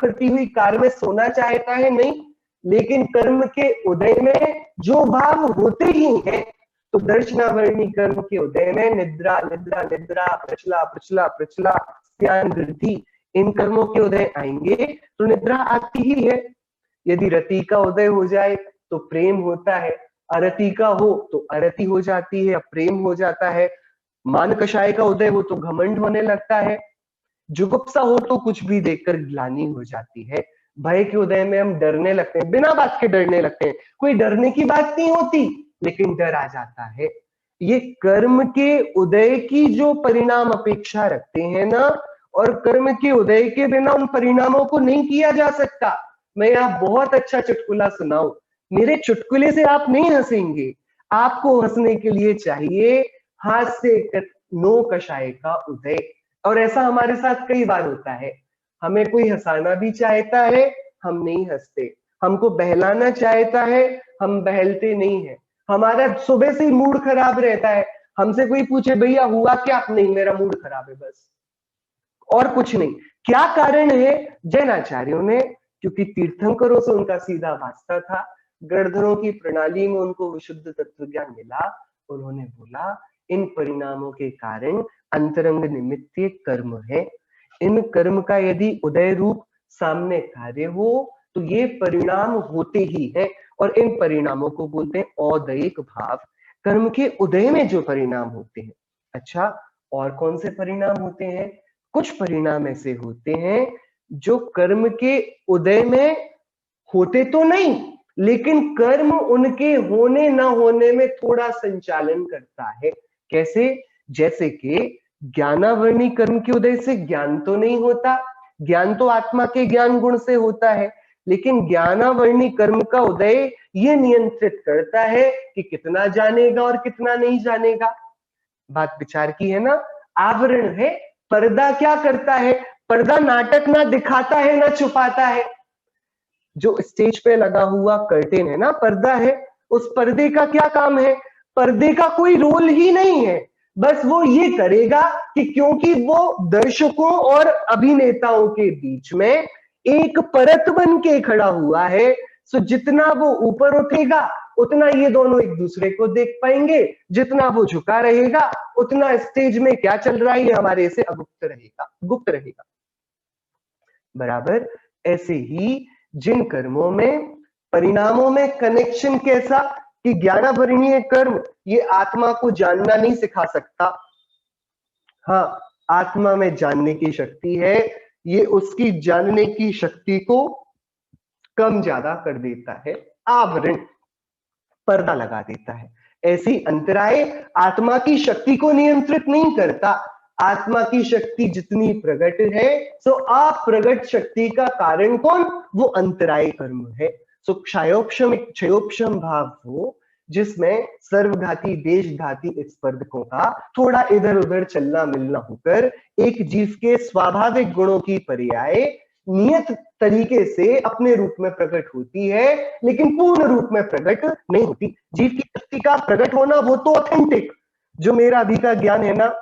करती हुई कार में सोना चाहता है? नहीं। लेकिन कर्म के उदय में जो भाव होते ही हैं, तो दर्शनावर्णी कर्म के उदय में निद्रा निद्रा निद्रा, प्रचला प्रचला प्रचला, स्यान वृद्धि, इन कर्मों के उदय आएंगे तो निद्रा आती ही है। यदि रति का उदय हो जाए तो प्रेम होता है, अरति का हो तो अरति हो जाती है, प्रेम हो जाता है। मान कषाय का उदय हो तो घमंड होने लगता है, जुगुप्सा हो तो कुछ भी देखकर ग्लानि हो जाती है, भय के उदय में हम डरने लगते हैं, बिना बात के डरने लगते हैं। कोई डरने की बात नहीं होती लेकिन डर आ जाता है। ये कर्म के उदय की जो परिणाम अपेक्षा रखते हैं ना, और कर्म के उदय के बिना उन परिणामों को नहीं किया जा सकता। मैं यहाँ बहुत अच्छा चुटकुला सुनाऊं, मेरे चुटकुले से आप नहीं हंसेंगे, आपको हंसने के लिए चाहिए हास्य नो कषाय का उदय। और ऐसा हमारे साथ कई बार होता है, हमें कोई हंसाना भी चाहता है, हम नहीं हंसते, हमको बहलाना चाहता है, हम बहलते नहीं है, हमारा सुबह से ही मूड खराब रहता है, हमसे कोई पूछे भैया हुआ क्या, नहीं मेरा मूड खराब है बस, और कुछ नहीं। क्या कारण है? जैनाचार्यों ने, क्योंकि तीर्थंकरों से उनका सीधा वास्ता था, गणधरों की प्रणाली में उनको विशुद्ध तत्व ज्ञान मिला, उन्होंने बोला इन परिणामों के कारण अंतरंग निमित्त कर्म है, इन कर्म का यदि उदय रूप सामने कार्य हो तो ये परिणाम होते ही है, और इन परिणामों को बोलते हैं औदैहिक भाव, कर्म के उदय में जो परिणाम होते हैं। अच्छा, और कौन से परिणाम होते हैं? कुछ परिणाम ऐसे होते हैं जो कर्म के उदय में होते तो नहीं, लेकिन कर्म उनके होने न होने में थोड़ा संचालन करता है। कैसे? जैसे कि ज्ञानावर्णी कर्म के उदय से ज्ञान तो नहीं होता, ज्ञान तो आत्मा के ज्ञान गुण से होता है, लेकिन ज्ञानावर्णी कर्म का उदय ये नियंत्रित करता है कि कितना जानेगा और कितना नहीं जानेगा। बात विचार की है ना? आवरण है, पर्दा क्या करता है? पर्दा नाटक ना दिखाता है ना छुपाता है। जो स्टेज पे लगा हुआ कर्टेन है ना, पर्दा है, उस पर्दे का क्या काम है? पर्दे का कोई रोल ही नहीं है, बस वो ये करेगा कि क्योंकि वो दर्शकों और अभिनेताओं के बीच में एक परत बन के खड़ा हुआ है, सो जितना वो ऊपर उठेगा उतना ये दोनों एक दूसरे को देख पाएंगे, जितना वो झुका रहेगा उतना स्टेज में क्या चल रहा है ये हमारे से अगुप्त रहेगा, गुप्त रहेगा। बराबर ऐसे ही जिन कर्मों में परिणामों में कनेक्शन कैसा कि ज्ञानावर्णीय कर्म ये आत्मा को जानना नहीं सिखा सकता, हाँ आत्मा में जानने की शक्ति है, ये उसकी जानने की शक्ति को कम ज्यादा कर देता है, आवरण, पर्दा लगा देता है। ऐसी अंतराय आत्मा की शक्ति को नियंत्रित नहीं करता, आत्मा की शक्ति जितनी प्रकट है, सो अप्रगट शक्ति का कारण कौन? वो अंतराय कर्म है। सो क्षयोक्षम भाव हो जिसमें सर्वघाती देशघाती स्पर्धकों का थोड़ा इधर उधर चलना मिलना होकर एक जीव के स्वाभाविक गुणों की पर्याय नियत तरीके से अपने रूप में प्रकट होती है, लेकिन पूर्ण रूप में प्रकट नहीं होती। जीव की शक्ति का प्रकट होना वो तो ऑथेंटिक, जो मेरा अभी का ज्ञान है ना,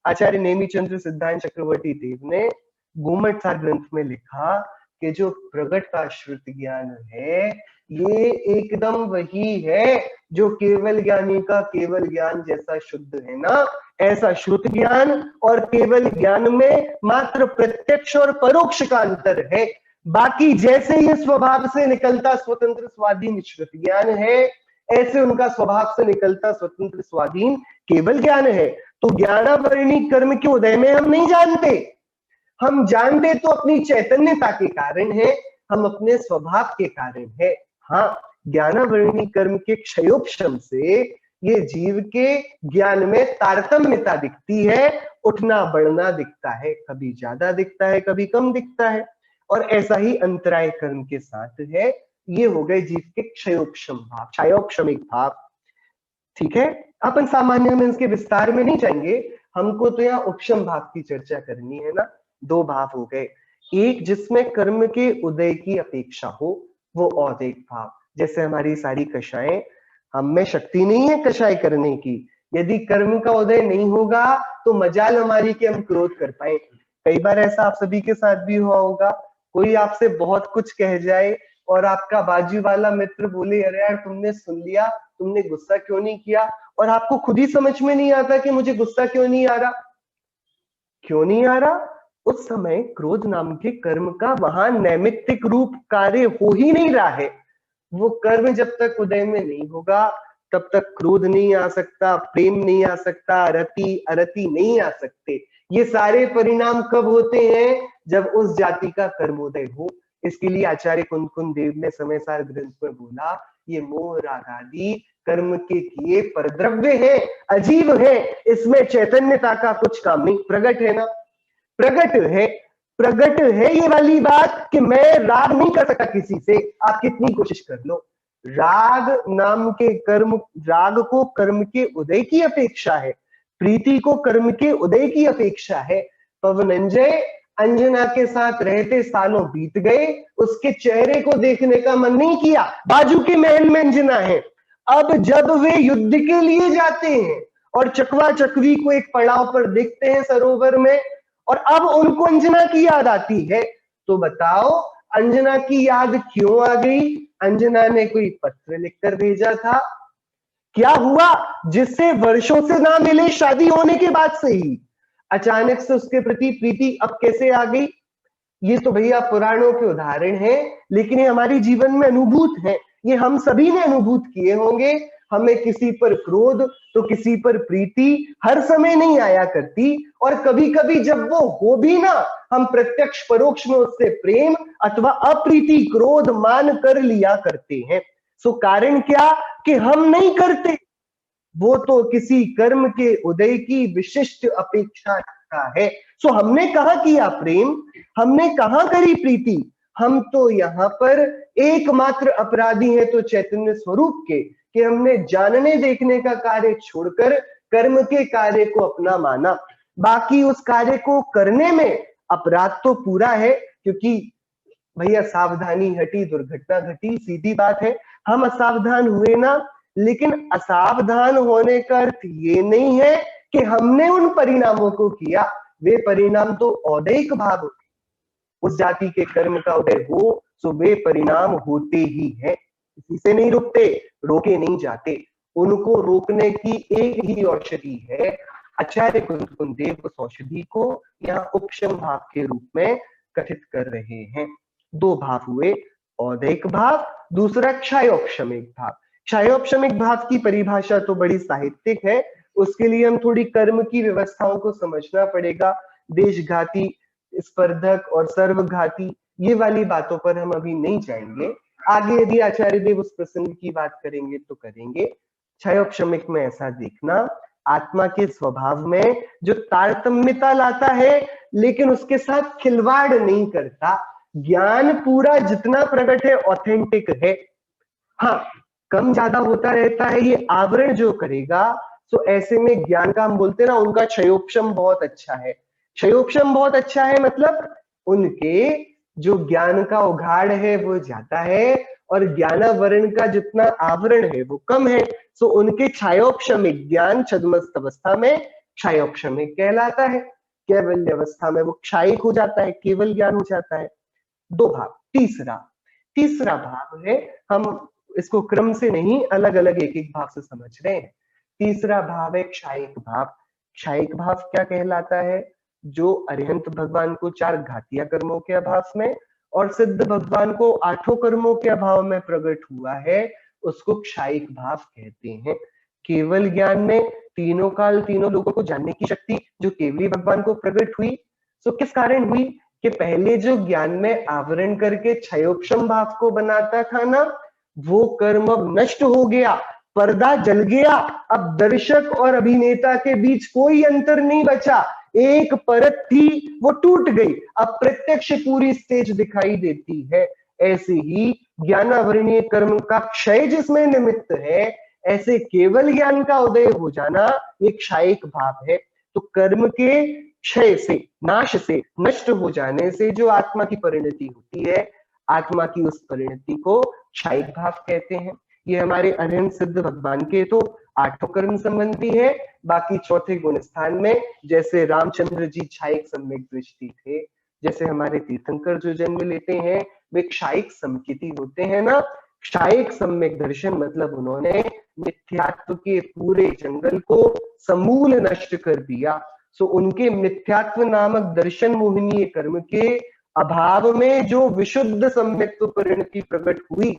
आचार्य नेमिचंद्र सिद्धांत चक्रवर्ती देव ने गोमट सार ग्रंथ में लिखा कि जो प्रगट का श्रुत ज्ञान है ये एकदम वही है जो केवल ज्ञानी का केवल ज्ञान जैसा शुद्ध है ना, ऐसा श्रुत ज्ञान और केवल ज्ञान में मात्र प्रत्यक्ष और परोक्ष का अंतर है। बाकी जैसे ये स्वभाव से निकलता स्वतंत्र स्वाधीन श्रुत ज्ञान है, ऐसे उनका स्वभाव से निकलता स्वतंत्र स्वाधीन केवल ज्ञान है। तो ज्ञानावर्णी कर्म के उदय में हम नहीं जानते, हम जानते तो अपनी चैतन्यता के कारण है, हम अपने स्वभाव के कारण है। हाँ, ज्ञानावरणी कर्म के क्षयोपशम से ये जीव के ज्ञान में तारतम्यता दिखती है, उठना बढ़ना दिखता है, कभी ज्यादा दिखता है, कभी कम दिखता है। और ऐसा ही अंतराय कर्म के साथ है। ये हो गए जीव के क्षयोपशम भाव, क्षयोपशमिक भाव। ठीक है, अपन सामान्य में इसके विस्तार में नहीं जाएंगे, हमको तो यहाँ उपशम भाव की चर्चा करनी है ना। दो भाव हो गए, एक जिसमें कर्म के उदय की अपेक्षा हो, वो औदैक भाव। जैसे हमारी सारी कषाएं, हम में शक्ति नहीं है कषाय करने की। यदि कर्म का उदय नहीं होगा तो मजाल हमारी कि हम क्रोध कर पाए। कई बार ऐसा आप सभी के साथ भी हुआ होगा, कोई आपसे बहुत कुछ कह जाए और आपका बाजू वाला मित्र बोले, अरे यार तुमने सुन लिया, तुमने गुस्सा क्यों नहीं किया, और आपको खुद ही समझ में नहीं आता कि मुझे गुस्सा क्यों नहीं आ रहा। क्यों नहीं आ रहा? उस समय क्रोध नाम के कर्म का वहां नैमित्तिक रूप कार्य हो ही नहीं रहा है। वो कर्म जब तक उदय में नहीं होगा तब तक क्रोध नहीं आ सकता, प्रेम नहीं आ सकता, रति अरति नहीं आ सकते। ये सारे परिणाम कब होते हैं? जब उस जाति का कर्मोदय हो। इसके लिए आचार्य कुंद देव ने समय सार ग्रंथ में बोला, ये मोह राग आदि कर्म के किए परद्रव्य है, अजीब है, इसमें चैतन्यता का कुछ काम नहीं। प्रगट है ना, प्रगट है, प्रगट है ये वाली बात कि मैं राग नहीं कर सकता किसी से, आप कितनी कोशिश कर लो। राग नाम के कर्म, राग को कर्म के उदय की अपेक्षा है, प्रीति को कर्म के उदय की अपेक्षा है। पवनंजय अंजना के साथ रहते सालों बीत गए, उसके चेहरे को देखने का मन नहीं किया, बाजू के महल में अंजना है। अब जब वे युद्ध के लिए जाते हैं और चकवा चकवी को एक पड़ाव पर देखते हैं सरोवर में, और अब उनको अंजना की याद आती है, तो बताओ अंजना की याद क्यों आ गई? अंजना ने कोई पत्र लिखकर भेजा था, क्या हुआ जिससे वर्षों से ना मिले, शादी होने के बाद से ही अचानक से उसके प्रति प्रीति अब कैसे आ गई? ये तो भैया पुराणों के उदाहरण हैं, लेकिन ये हमारे जीवन में अनुभूत है, ये हम सभी ने अनुभूत किए होंगे। हमें किसी पर क्रोध तो किसी पर प्रीति हर समय नहीं आया करती, और कभी कभी जब वो हो भी ना, हम प्रत्यक्ष परोक्ष में उससे प्रेम अथवा अप्रीति क्रोध मान कर लिया करते हैं। सो कारण क्या कि हम नहीं करते, वो तो किसी कर्म के उदय की विशिष्ट अपेक्षा का है। सो हमने कहा किया प्रेम, हमने कहा करी प्रीति, हम तो यहाँ पर एकमात्र अपराधी हैं तो चैतन्य स्वरूप के, कि हमने जानने देखने का कार्य छोड़कर कर्म के कार्य को अपना माना। बाकी उस कार्य को करने में अपराध तो पूरा है, क्योंकि भैया सावधानी हटी दुर्घटना घटी, सीधी बात है। हम असावधान हुए ना, लेकिन असावधान होने का अर्थ ये नहीं है कि हमने उन परिणामों को किया, वे परिणाम तो औदैक भाव होते, उस जाति के कर्म का उदय हो तो वे परिणाम होते ही हैं, किसी से नहीं रुकते, रोके नहीं जाते। उनको रोकने की एक ही औषधि है, आचार्य कुंदेव उस औषधि को यहाँ उपशम भाव के रूप में कथित कर रहे हैं। दो भाव हुए, औदैक भाव, दूसरा क्षयोपशमिक भाव। क्षयोपशमिक भाव की परिभाषा तो बड़ी साहित्यिक है, उसके लिए हम थोड़ी कर्म की व्यवस्थाओं को समझना पड़ेगा। देशघाती, स्पर्धक और सर्वघाती, ये वाली बातों पर हम अभी नहीं जाएंगे। आगे यदि आचार्य देव उस प्रसंग की बात करेंगे तो करेंगे। क्षयोपशमिक में ऐसा देखना, आत्मा के स्वभाव में जो तारतम्यता लाता है लेकिन उसके साथ खिलवाड़ नहीं करता। ज्ञान पूरा जितना प्रकट है ऑथेंटिक है, हाँ कम ज्यादा होता रहता है, ये आवरण जो करेगा। तो ऐसे में ज्ञान का हम बोलते हैं ना, उनका क्षयोपशम बहुत अच्छा है। क्षयोपशम बहुत अच्छा है मतलब उनके जो ज्ञान का उघाड़ है वो ज्यादा है, और ज्ञानावरण का जितना आवरण है वो कम है। तो उनके क्षयोपशमिक ज्ञान छद्मस्त अवस्था में क्षयोपशमिक कहलाता है, कैवल्य अवस्था में वो क्षयिक हो जाता है, केवल ज्ञान हो जाता है। दो भाव। तीसरा, तीसरा भाव है, हम इसको क्रम से नहीं अलग अलग एक एक भाव से समझ रहे हैं। तीसरा भाव है क्षयिक भाव। क्षयिक भाव क्या कहलाता है? जो अरिहंत भगवान को चार घातिया कर्मों के अभाव में और सिद्ध भगवान को आठों कर्मों के अभाव में प्रकट हुआ है, उसको क्षयिक भाव कहते हैं। केवल ज्ञान में तीनों काल तीनों लोगों को जानने की शक्ति जो केवली भगवान को प्रकट हुई, सो किस कारण हुई कि पहले जो ज्ञान में आवरण करके क्षयोपशम भाव को बनाता था ना, वो कर्म अब नष्ट हो गया, पर्दा जल गया। अब दर्शक और अभिनेता के बीच कोई अंतर नहीं बचा, एक परत थी वो टूट गई, अब प्रत्यक्ष पूरी स्टेज दिखाई देती है। ऐसे ही ज्ञानावरणीय कर्म का क्षय जिसमें निमित्त है, ऐसे केवल ज्ञान का उदय हो जाना एक क्षयिक भाव है। तो कर्म के क्षय से, नाश से, नष्ट हो जाने से जो आत्मा की परिणति होती है, आत्मा की उस परिणति को क्षयिक भाव कहते हैं। ये हमारे अनंत सिद्ध भगवान के तो 8 कर्म संबंधी है। बाकी चौथे गुण स्थान में जैसे रामचंद्र जी क्षयिक सम्यक दृष्टि थे, जैसे हमारे तीर्थंकर जो जन्म लेते हैं वे क्षयिक समकिति होते हैं ना। क्षयिक सम्यक दर्शन मतलब उन्होंने मिथ्यात्व के पूरे जंगल को समूल नष्ट कर दिया। सो उनके मिथ्यात्व नामक दर्शन मोहिनीय कर्म के अभाव में जो विशुद्ध सम्यक्त्व परिणति प्रकट हुई,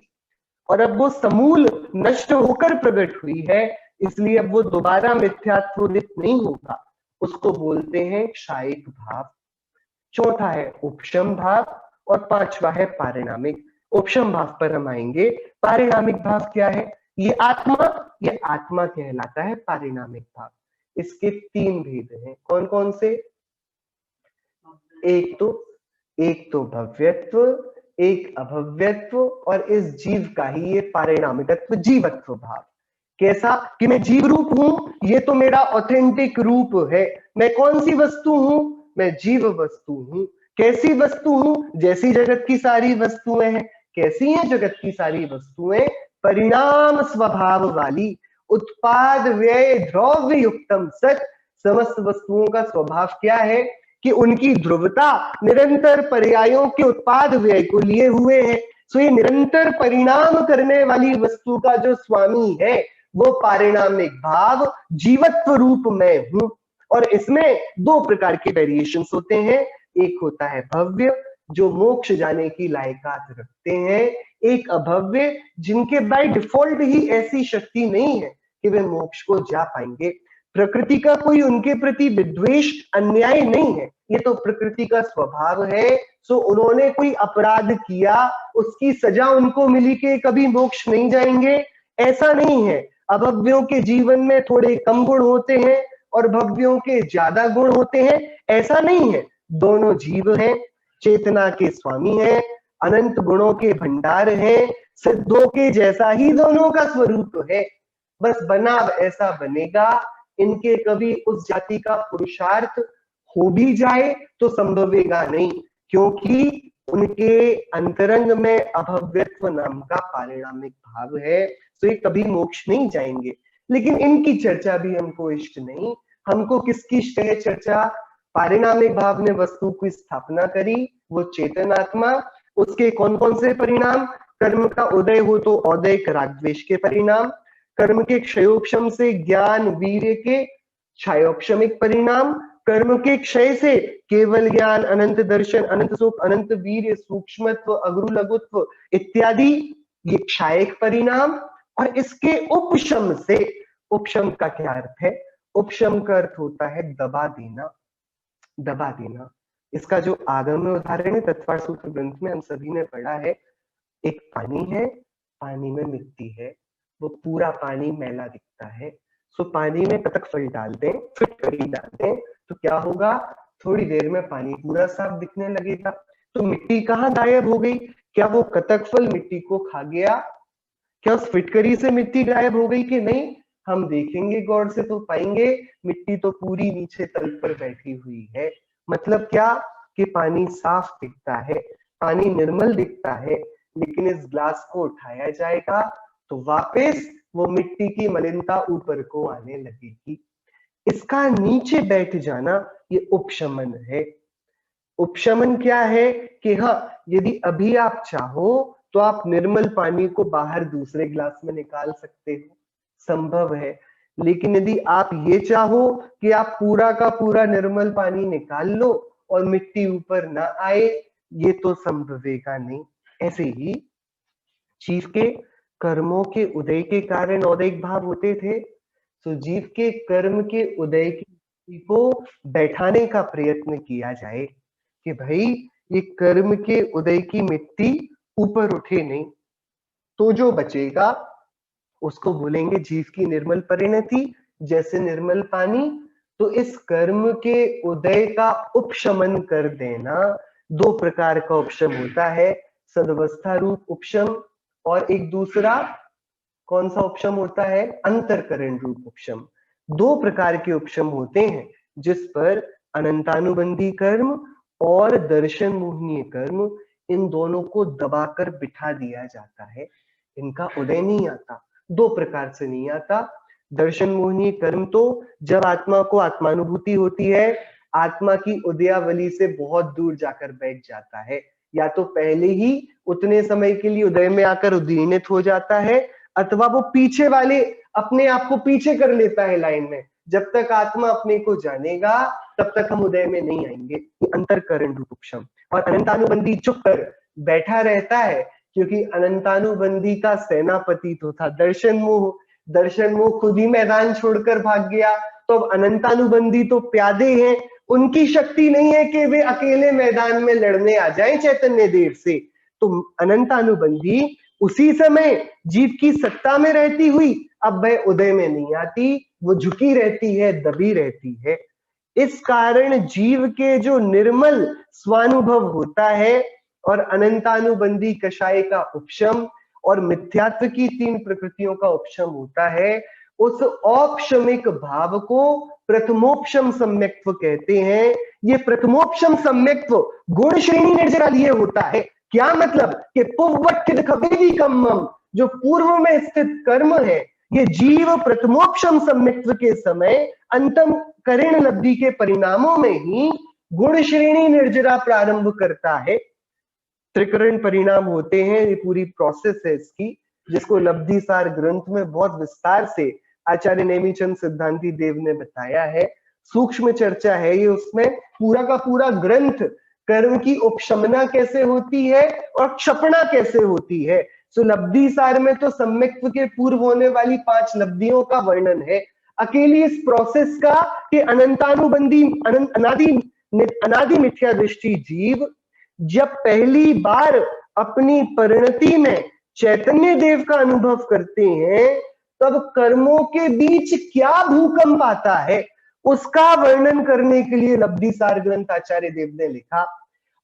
और अब वो समूल नष्ट होकर प्रकट हुई है, इसलिए अब वो दोबारा मिथ्यात्वोदित नहीं होगा, उसको बोलते हैं क्षयिक भाव। चौथा है उपशम भाव और पांचवा है पारिणामिक। उपशम भाव पर हम आएंगे। पारिणामिक भाव क्या है? ये आत्मा कहलाता है पारिणामिक भाव। इसके 3 भेद हैं, कौन कौन से? एक तो भव्यत्व, एक अभव्यत्व, और इस जीव का ही ये पारिणामिकत्व, जीवत्व भाव। कैसा कि मैं जीव रूप हूं, ये तो मेरा ऑथेंटिक रूप है। मैं कौन सी वस्तु हूं? मैं जीव वस्तु हूं। कैसी वस्तु हूं? जैसी जगत की सारी वस्तुएं हैं। कैसी हैं जगत की सारी वस्तुएं? परिणाम स्वभाव वाली, उत्पाद व्यय द्रव्य युक्तम सत। समस्त वस्तुओं का स्वभाव क्या है कि उनकी ध्रुवता निरंतर पर्यायों के उत्पाद व्यय को लिए हुए है। सो ये निरंतर परिणाम करने वाली वस्तु का जो स्वामी है वो पारिणामिक भाव जीवत्व रूप में हूं। और इसमें 2 प्रकार के वेरिएशंस होते हैं। एक होता है भव्य, जो मोक्ष जाने की लायकात रखते हैं। एक अभव्य, जिनके बाय डिफॉल्ट ही ऐसी शक्ति नहीं है कि वे मोक्ष को जा पाएंगे। प्रकृति का कोई उनके प्रति विद्वेष अन्याय नहीं है, ये तो प्रकृति का स्वभाव है। सो उन्होंने कोई अपराध किया, उसकी सजा उनको मिली कि कभी मोक्ष नहीं जाएंगे, ऐसा नहीं है। अभव्यों के जीवन में थोड़े कम गुण होते हैं और भव्यों के ज्यादा गुण होते हैं, ऐसा नहीं है। दोनों जीव हैं, चेतना के स्वामी हैं, अनंत गुणों के भंडार हैं, सिद्धों के जैसा ही दोनों का स्वरूप है। बस बना ऐसा बनेगा, इनके कभी उस जाति का पुरुषार्थ हो भी जाए तो संभवेगा नहीं, क्योंकि उनके अंतरंग में अभव्यत्व नाम का पारिणामिक भाव है। तो ये कभी मोक्ष नहीं जाएंगे। लेकिन इनकी चर्चा भी हमको इष्ट नहीं। हमको किसकी इष्ट है चर्चा? पारिणामिक भाव ने वस्तु की स्थापना करी, वो चेतनात्मा, उसके कौन कौन से परिणाम? कर्म का उदय हो तो औदयिक रागद्वेष के परिणाम, कर्म के क्षयोपशम से ज्ञान वीर्य के क्षयोपशमिक परिणाम, कर्म के क्षय से केवल ज्ञान, अनंत दर्शन, अनंत सुख, अनंत वीर्य, सूक्ष्मत्व, अग्रु लघुत्व इत्यादि ये क्षयिक परिणाम। और इसके उपशम से, उपशम का क्या अर्थ है? उपशम का अर्थ होता है दबा देना, दबा देना। इसका जो आगम में उदाहरण है तत्वार सूत्र ग्रंथ में हम सभी ने पढ़ा है। एक पानी है, पानी में मिट्टी है, वो पूरा पानी मैला दिखता है। सो पानी में कतक फल डाल दें, फिटकरी डाल दें, तो क्या होगा? थोड़ी देर में पानी पूरा साफ दिखने लगेगा। तो मिट्टी कहाँ गायब हो गई? क्या वो कतक फल मिट्टी को खा गया? क्या उस फिटकरी से मिट्टी गायब हो गई कि नहीं? हम देखेंगे गौर से तो पाएंगे मिट्टी तो पूरी नीचे तल पर बैठी हुई है। मतलब क्या कि पानी साफ दिखता है, पानी निर्मल दिखता है, लेकिन इस ग्लास को उठाया जाएगा तो वापस वो मिट्टी की मलिनता ऊपर को आने लगेगी। इसका नीचे बैठ जाना ये उपशमन है। उपशमन क्या है कि हाँ, यदि अभी आप चाहो तो आप निर्मल पानी को बाहर दूसरे ग्लास में निकाल सकते हो, संभव है। लेकिन यदि आप ये चाहो कि आप पूरा का पूरा निर्मल पानी निकाल लो और मिट्टी ऊपर ना आए, ये तो संभवेगा नहीं। ऐसे ही जीव के कर्मों के उदय के कारण औदैक भाव होते थे। तो जीव के कर्म के उदय की को बैठाने का प्रयत्न किया जाए कि भाई ये कर्म के उदय की मिट्टी ऊपर उठे नहीं, तो जो बचेगा उसको बोलेंगे जीव की निर्मल परिणति, जैसे निर्मल पानी। तो इस कर्म के उदय का उपशमन कर देना, दो प्रकार का उपशम होता है, सदवस्था रूप उपशम और एक दूसरा कौन सा उपशम होता है, अंतरकरण रूप उपशम। दो प्रकार के उपशम होते हैं जिस पर अनंतानुबंधी कर्म और दर्शन मोहनीय कर्म, इन दोनों को दबाकर बिठा दिया जाता है, इनका उदय नहीं आता, दो प्रकार से नहीं आता। दर्शन मोहनीय कर्म तो जब आत्मा को आत्मानुभूति होती है, आत्मा की उदयावली से बहुत दूर जाकर बैठ जाता है, या तो पहले ही उतने समय के लिए उदय में आकर उदीर्णित हो जाता है, अथवा वो पीछे वाले अपने आप को पीछे कर लेता है लाइन में। जब तक आत्मा अपने को जानेगा तब तक हम उदय में नहीं आएंगे। अंतरकरण रूप उपशम। और अनंतानुबंधी चुप कर बैठा रहता है, क्योंकि अनंतानुबंधी का सेनापति तो था दर्शन मोह, दर्शन मोह खुद ही मैदान छोड़कर भाग गया, तो अब अनंतानुबंधी तो प्यादे हैं, उनकी शक्ति नहीं है कि वे अकेले मैदान में लड़ने आ जाएं चैतन्य देव से। तो अनंतानुबंधी उसी समय जीव की सत्ता में रहती हुई अब वह उदय में नहीं आती, वो झुकी रहती है, दबी रहती है। इस कारण जीव के जो निर्मल स्वानुभव होता है और अनंतानुबंधी कषाय का उपशम और मिथ्यात्व की तीन प्रकृतियों का उपशम होता है, उस औपशमिक भाव को प्रथमोपशम सम्यक्त्व कहते हैं। ये प्रथमोपशम सम्यक्त्व गुण श्रेणी निर्जरा लिए होता है। क्या मतलब कि पुव्वट्ठित खवेदी कम्मम, जो पूर्व में स्थित कर्म है, ये जीव प्रथमोपशम सम्यक्त्व के समय अंतम करण लब्धि के परिणामों में ही गुण श्रेणी निर्जरा प्रारंभ करता है। त्रिकरण परिणाम होते हैं, ये पूरी प्रोसेस है इसकी, जिसको लब्धि सार ग्रंथ में बहुत विस्तार से आचार्य नेमिचंद सिद्धांति देव ने बताया है। सूक्ष्म चर्चा है ये, उसमें पूरा का पूरा ग्रंथ कर्म की उपशमना कैसे होती है और क्षपणा कैसे होती है। सो लब्धि सार में तो सम्यक्त्व के पूर्व होने वाली 5 लब्धियों का वर्णन है। अकेली इस प्रोसेस का कि अनंतानुबंधी अनादि मिथ्या दृष्टि जीव जब पहली बार अपनी परिणति में चैतन्य देव का अनुभव करते हैं, तब कर्मों के बीच क्या भूकंप आता है, उसका वर्णन करने के लिए लब्धि सार ग्रंथ आचार्य देव ने लिखा।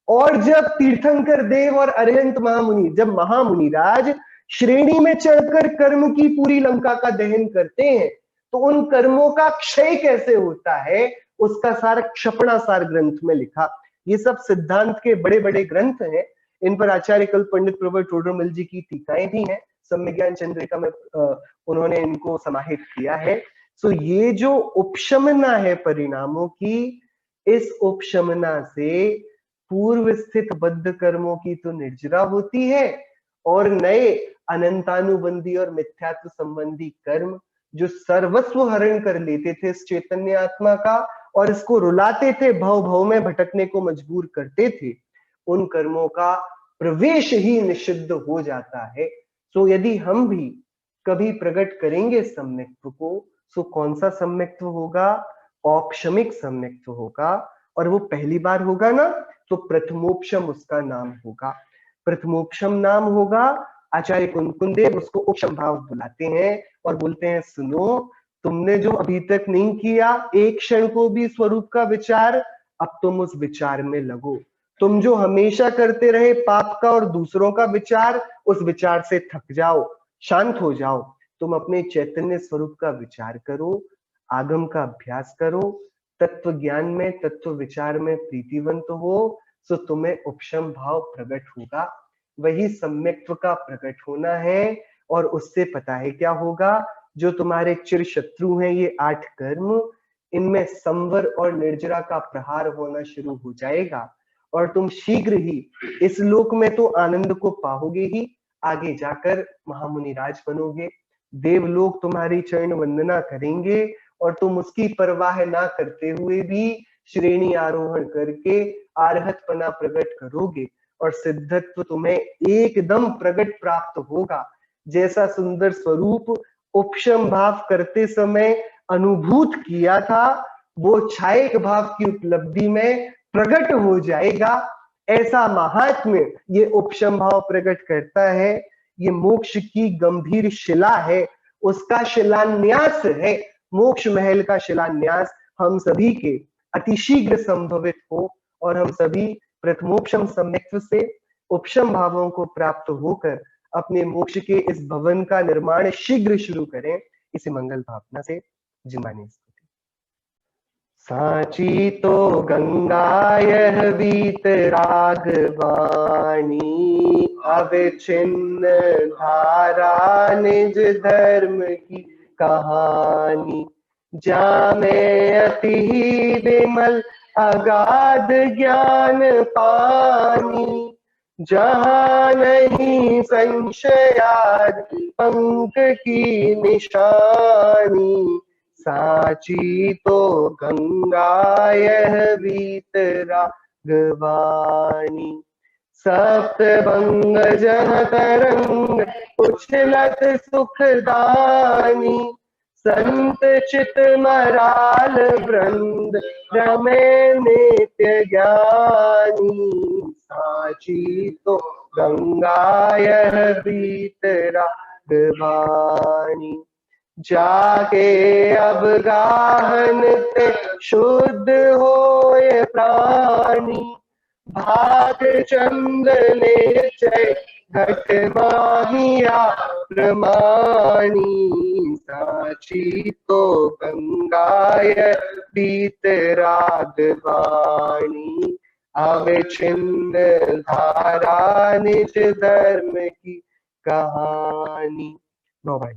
और जब तीर्थंकर देव और अरिहंत महामुनि, जब महामुनि राज श्रेणी में चढ़कर कर्म की पूरी लंका का दहन करते हैं, तो उन कर्मों का क्षय कैसे होता है, उसका सारा क्षपणा सार ग्रंथ में लिखा। ये सब सिद्धांत के बड़े बड़े ग्रंथ हैं, इन पर आचार्य कल पंडित प्रवर टोडरमल जी की टीकाएं भी हैं, सम्यज्ञान चंद्रिका में उन्होंने इनको समाहित किया है। सो ये जो उपशमना है परिणामों की, इस उपशमना से पूर्व स्थित बद्ध कर्मों की तो निर्जरा होती है, और नए अनंतानुबंधी और मिथ्यात्व संबंधी कर्म जो सर्वस्व हरण कर लेते थे इस चैतन्य आत्मा का और इसको रुलाते थे, भव भव में भटकने को मजबूर करते थे, उन कर्मों का प्रवेश ही निषिद्ध हो जाता है। सो यदि हम भी कभी प्रकट करेंगे सम्यक्त्व को, सो कौन सा सम्यक्त्व होगा, औपशमिक सम्यक्त्व होगा, और वो पहली बार होगा ना, तो प्रथमोपशम उसका नाम होगा। प्रथमोपशम नाम होगा, आचार्य कुंकुन देव उसको उपशम भाव बुलाते हैं और बोलते हैं सुनो, तुमने जो अभी तक नहीं किया एक क्षण को भी स्वरूप का विचार, अब तुम उस विचार में लगो। तुम जो हमेशा करते रहे पाप का और दूसरों का विचार, उस विचार से थक जाओ, शांत हो जाओ, तुम अपने चैतन्य स्वरूप का विचार करो, आगम का अभ्यास करो, तत्व ज्ञान में तत्व विचार में प्रीतिवंत हो, तो तुम्हें उपशम भाव प्रकट होगा। वही सम्यक्त्व का प्रकट होना है, और उससे पता है क्या होगा, जो तुम्हारे चिर शत्रु हैं ये 8 कर्म, इनमें संवर और निर्जरा का प्रहार होना शुरू हो जाएगा, और तुम शीघ्र ही इस लोक में तो आनंद को पाओगे ही, आगे जाकर महामुनि राज बनोगे, देवलोक तुम्हारी चरण वंदना करेंगे, और तुम उसकी परवाह ना करते हुए भी श्रेणी आरोहण करके आर्हतपना प्रकट करोगे, और सिद्धत्व तुम्हें एकदम प्रकट प्राप्त होगा। जैसा सुंदर स्वरूप उपशम भाव करते समय अनुभूत किया था, वो छायक भाव की उपलब्धि में प्रकट हो जाएगा। ऐसा महात्म्य ये उपशम भाव प्रकट करता है। ये मोक्ष की गंभीर शिला है, उसका शिलान्यास है। मोक्ष महल का शिलान्यास हम सभी के अतिशीघ्र संभवित हो और हम सभी प्रथमोपशम सम्यक्त्व से उपशम भावों को प्राप्त होकर अपने मोक्ष के इस भवन का निर्माण शीघ्र शुरू करें। इसी मंगल भावना से जिम्बानी स्तुति। साची तो गंगा यह वीत रागवाणी, अविच्छिन्न धारा निज धर्म की कहानी। जामे अति ही विमल अगाध ज्ञान पानी, जहाँ नहीं संशयादि पंख की निशानी। साची तो गंगा यह वीत रागवाणी, सप्त भंग जह तरंग उछलत सुखदानी। संत चित मराल वृंद रमे नित्य ज्ञानी। साची तो गंगा यह वीत रागवाणी, जाके अब गाहन ते शुद्ध होए प्राणी। भाग चंद निश्चय घट माहिया प्रमाणी। साची तो गंगा यह वीत रागवाणी, अविच्छिन्न धारा निज धर्म की कहानी। नो भाई।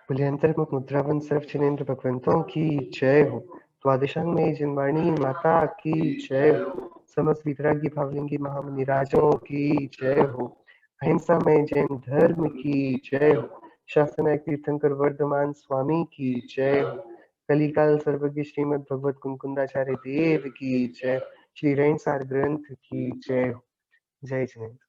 अंतर्मुख मुद्रावन सर्व चनेन्द्र भगवंतों की जय हो। द्वादशांग में जिनवाणी माता की जय हो। समस्त वितरागी भावलिंगी महामुनि राजों की जय हो। अहिंसा में जैन धर्म की जय हो। शासनायक तीर्थंकर वर्धमान स्वामी की जय हो। कलिकाल सर्वज्ञ श्रीमद भगवत कुंकुंदाचार्य देव की जय। श्री रैनसार ग्रंथ की जय हो। जय जय।